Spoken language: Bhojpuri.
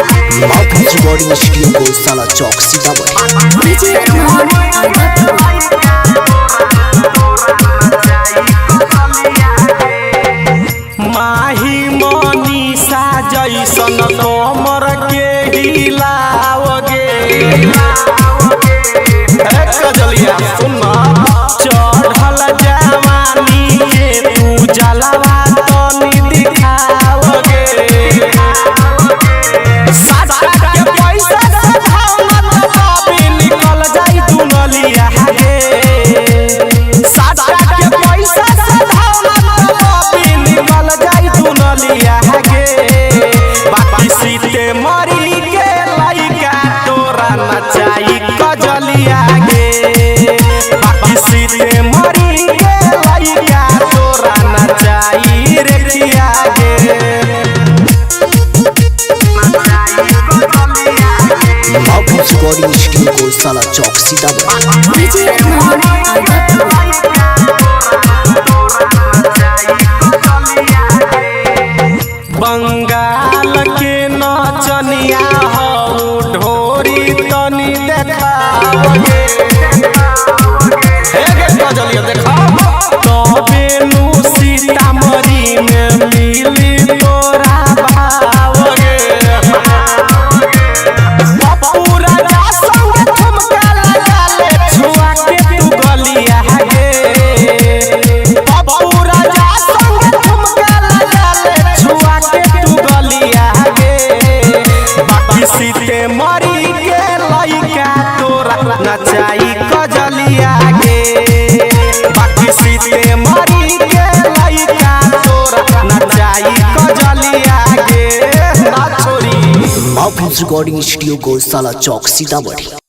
रिकॉर्डिंग स्टूडियो को साला चौक सीतामढ़ी। माही मनीषा जैसन कमर के हिलाओगे कजलिया सुना चढ़ल जवानी के तू जलवा तनी दिखाओगे निकल जाई दुनलिया गे साटा के पैसा निकल जाई दुनलिया गे बाकी सीते मरी के लइका तोरा नचाई कजलिया गे बाकी सीते मरी के लइका तोरा नचाई रेखिया गे रिकॉर्डिंग स्टूडियो को साला चौक सीतामढ़ी। बंगाल के नचनिया हो ढोरी तनी देखाओगे कजलिया देखाओ तबे नु सीतामढ़ी में मिली तोरा भावगे सीते मरी के लइका तोरा नचाई कजलिया गे बाकी सीते मरी के लइका तोरा नचाई कजलिया गे ना छोरी। रिकॉर्डिंग स्टूडियो को साला चौक सीतामढ़ी।